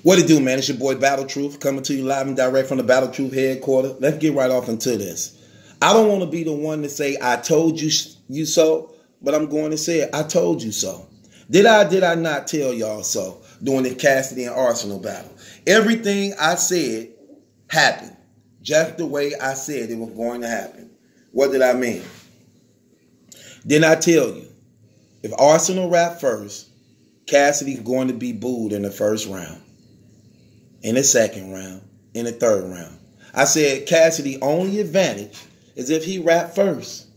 What it do, man? It's your boy Battle Truth coming to you live and direct from the Battle Truth headquarters. Let's get right off into this. I don't want to be the one to say I told you so, but I'm going to say it. I told you so. Did I not tell y'all so during the Cassidy and Arsenal battle? Everything I said happened just the way I said it was going to happen. What did I mean? Didn't I tell you if Arsenal rap first, Cassidy's going to be booed in the first round, in the second round, in the third round? I said Cassidy's only advantage is if he rap first,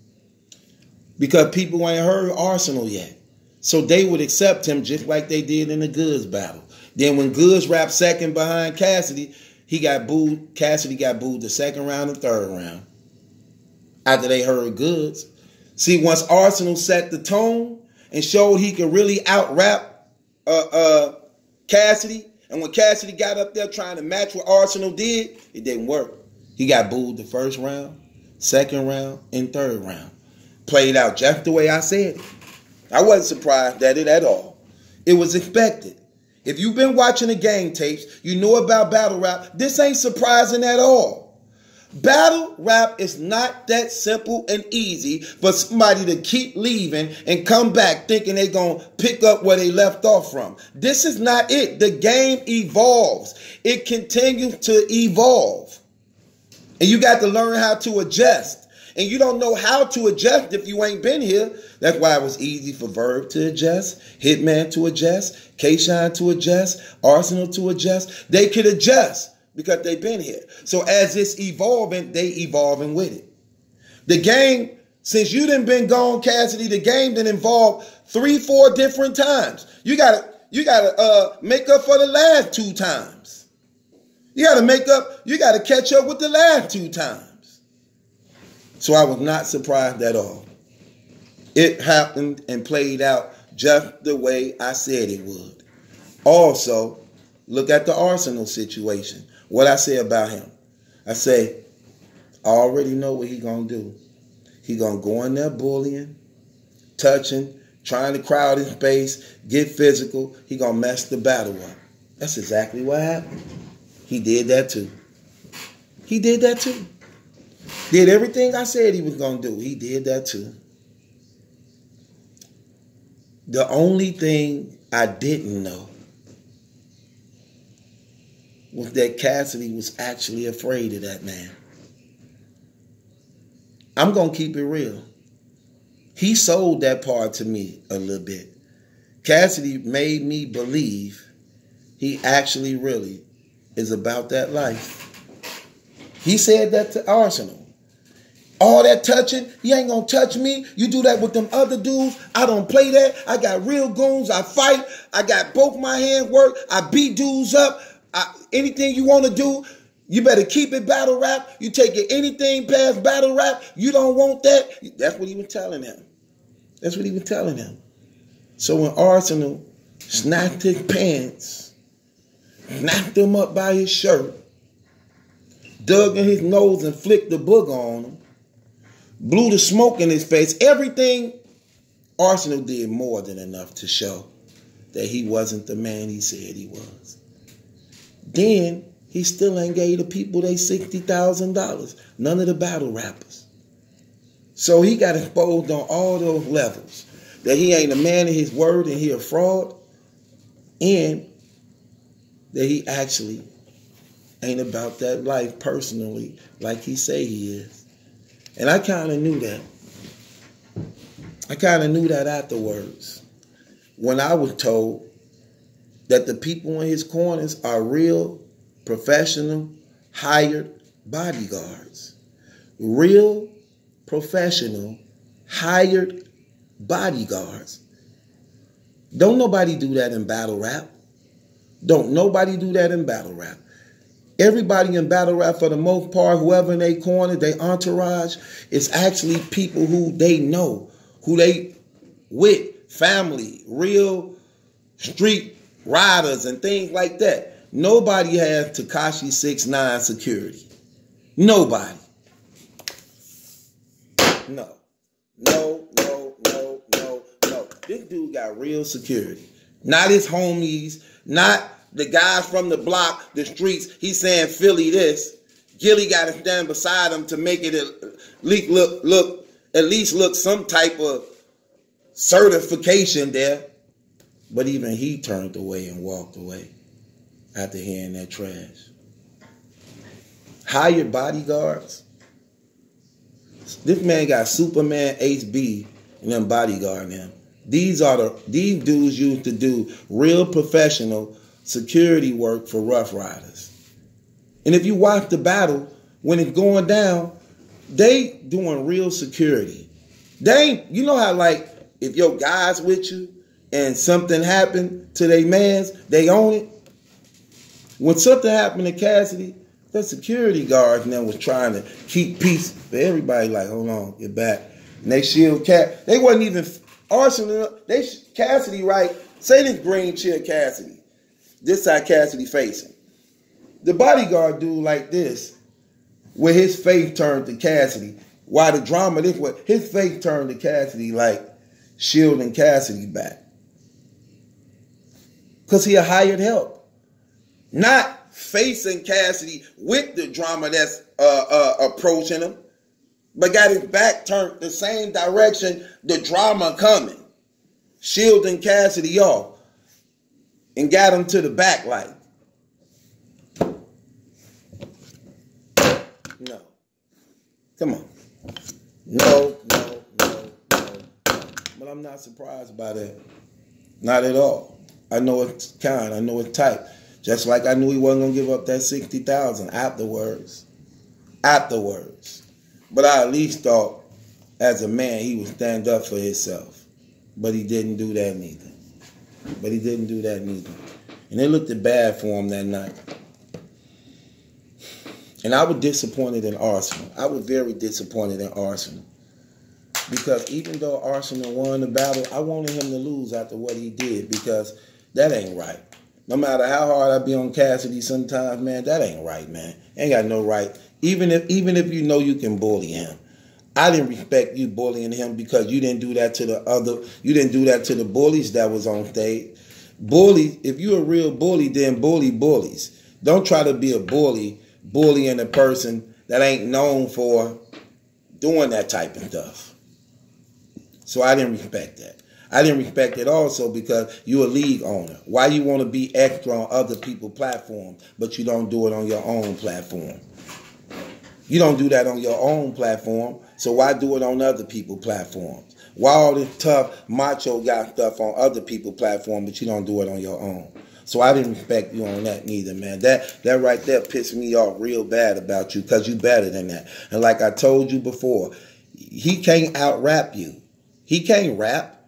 because people ain't heard Arsenal yet. So they would accept him just like they did in the Goods battle. Then when Goods rapped second behind Cassidy, he got booed. Cassidy got booed the second round and third round after they heard Goods. See, once Arsenal set the tone and showed he could really out-rap Cassidy, and when Cassidy got up there trying to match what Arsenal did, it didn't work. He got booed the first round, second round, and third round. Played out just the way I said it. I wasn't surprised at it at all. It was expected. If you've been watching the game tapes, you know about battle rap. This ain't surprising at all. Battle rap is not that simple and easy for somebody to keep leaving and come back thinking they're going to pick up where they left off from. This is not it. The game evolves. It continues to evolve. And you got to learn how to adjust. And you don't know how to adjust if you ain't been here. That's why it was easy for Verb to adjust, Hitman to adjust, K-Shine to adjust, Arsenal to adjust. They could adjust because they've been here. So as it's evolving, they evolving with it. The game, since you done been gone, Cassidy, the game done involved 3-4 different times. You gotta make up for the last 2 times. You gotta catch up with the last 2 times. So I was not surprised at all. It happened and played out just the way I said it would. Also, look at the Arsenal situation. What I say about him. I say, I already know what he gonna do. He gonna go in there bullying, touching, trying to crowd his space, get physical. He gonna mess the battle up. That's exactly what happened. He did that too. He did that too. Did everything I said he was going to do. He did that too. The only thing I didn't know was that Cassidy was actually afraid of that man. I'm going to keep it real. He sold that part to me a little bit. Cassidy made me believe he actually really is about that life. He said that to Arsenal. All that touching, you ain't gonna touch me. You do that with them other dudes. I don't play that. I got real goons. I fight. I got both my hands work. I beat dudes up. Anything you want to do, you better keep it battle rap. You take it anything past battle rap. You don't want that. That's what he was telling him. That's what he was telling him. So when Arsenal snatched his pants, knocked him up by his shirt, dug in his nose and flicked the booger on him, blew the smoke in his face, everything, Arsenal did more than enough to show that he wasn't the man he said he was. Then he still ain't gave the people they $60,000. None of the battle rappers. So he got exposed on all those levels. That he ain't a man of his word and he a fraud. And that he actually ain't about that life personally like he say he is. And I kind of knew that. I kind of knew that afterwards when I was told that the people in his corners are real, professional, hired bodyguards. Real, professional, hired bodyguards. Don't nobody do that in battle rap. Don't nobody do that in battle rap. Everybody in battle rap, for the most part, whoever in their corner, their entourage, is actually people who they know, who they with, family, real street riders and things like that. Nobody has Tekashi 6ix9ine security. Nobody. No. This dude got real security. Not his homies, not The guys from the block, the streets, he's saying Philly this. Gilly got to stand beside him to make it at least look some type of certification there. But even he turned away and walked away after hearing that trash. Hired bodyguards. This man got Superman, HB, and them bodyguarding him. These dudes used to do real professional security work for Rough Riders. And if you watch the battle, when it's going down, they doing real security. They ain't, you know how like if your guy's with you and something happened to their mans, they own it. When something happened to Cassidy, the security guards and them was trying to keep peace. But everybody like, hold on, get back. And they shield Cat. They wasn't even arsenal. Cassidy, right? Say this green chair Cassidy. This side Cassidy facing. The bodyguard dude like this, where his face turned to Cassidy. While the drama this way, his face turned to Cassidy like shielding Cassidy back. Because he a hired help. Not facing Cassidy with the drama that's approaching him, but got his back turned the same direction the drama coming. Shielding Cassidy off and got him to the back like. No. Come on. No. But I'm not surprised by that. Not at all. I know it's kind. I know it's tight. Just like I knew he wasn't going to give up that $60,000 afterwards. But I at least thought, as a man, he would stand up for himself. But he didn't do that neither. And it looked bad for him that night. And I was disappointed in Arsenal. I was very disappointed in Arsenal. Because even though Arsenal won the battle, I wanted him to lose after what he did. Because that ain't right. No matter how hard I be on Cassidy sometimes, man, that ain't right, man. Ain't got no right. Even if you know you can bully him. I didn't respect you bullying him because you didn't do that to the bullies that was on stage. Bully, if you're a real bully, then bully bullies. Don't try to be a bullying a person that ain't known for doing that type of stuff. So I didn't respect that. I didn't respect it also because you're a league owner. Why you want to be extra on other people's platforms, but you don't do it on your own platform? You don't do that on your own platform, so why do it on other people's platforms? Why all this tough macho guy stuff on other people's platforms, but you don't do it on your own? So I didn't respect you on that neither, man. That right there pissed me off real bad about you because you better than that. And like I told you before, he can't out-rap you. He can't rap.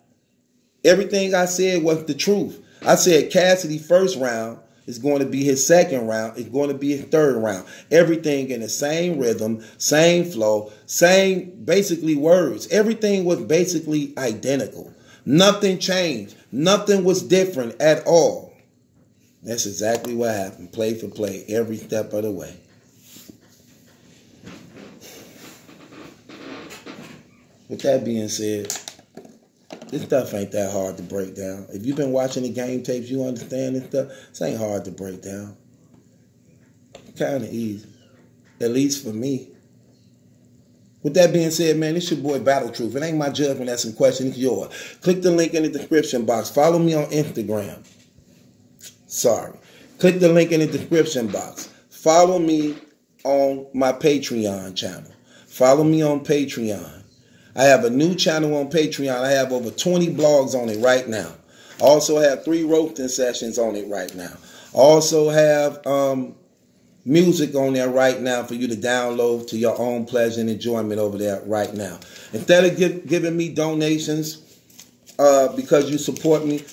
Everything I said was the truth. I said Cassidy first round is going to be his second round. It's going to be his third round. Everything in the same rhythm, same flow, same basically words. Everything was basically identical. Nothing changed. Nothing was different at all. That's exactly what happened. Play for play, every step of the way. With that being said, this stuff ain't that hard to break down. If you've been watching the game tapes, you understand this stuff. This ain't hard to break down. Kind of easy. At least for me. With that being said, man, it's your boy Battle Truth. It ain't my judgment that's in question. It's yours. Click the link in the description box. Follow me on Instagram. Click the link in the description box. Follow me on my Patreon channel. Follow me on Patreon. I have a new channel on Patreon. I have over 20 blogs on it right now. Also have 3 roasting sessions on it right now. Also have music on there right now for you to download to your own pleasure and enjoyment over there right now. Instead of giving me donations because you support me,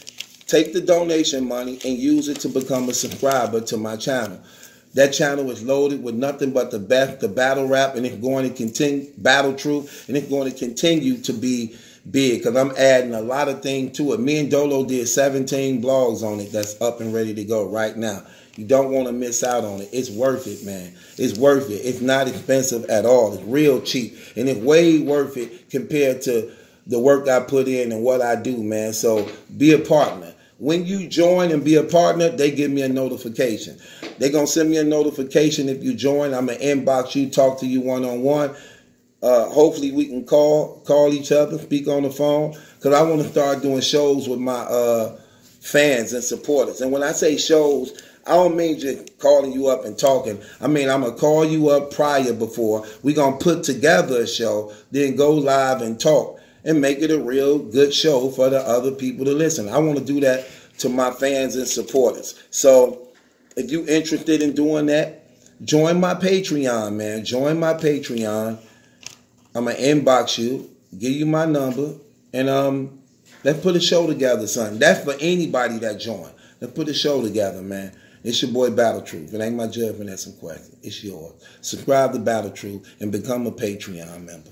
take the donation money and use it to become a subscriber to my channel. That channel is loaded with nothing but the best, the battle rap, and it's going to continue, Battle Truth, and it's going to continue to be big because I'm adding a lot of things to it. Me and Dolo did 17 blogs on it that's up and ready to go right now. You don't want to miss out on it. It's worth it, man. It's worth it. It's not expensive at all. It's real cheap, and it's way worth it compared to the work I put in and what I do, man. So be a partner. when you join and be a partner, they give me a notification. They're going to send me a notification if you join. I'm going to inbox you, talk to you one-on-one. Hopefully we can call each other, speak on the phone, because I want to start doing shows with my fans and supporters. And when I say shows, I don't mean just calling you up and talking. I mean, I'm going to call you up before. We're going to put together a show, then go live and talk and make it a real good show for the other people to listen. I want to do that to my fans and supporters. So if you're interested in doing that, join my Patreon, man. Join my Patreon. I'm going to inbox you, give you my number, and let's put a show together, son. That's for anybody that joined. Let's put a show together, man. It's your boy Battle Truth. It ain't my judgment, that's some question. It's yours. Subscribe to Battle Truth and become a Patreon member.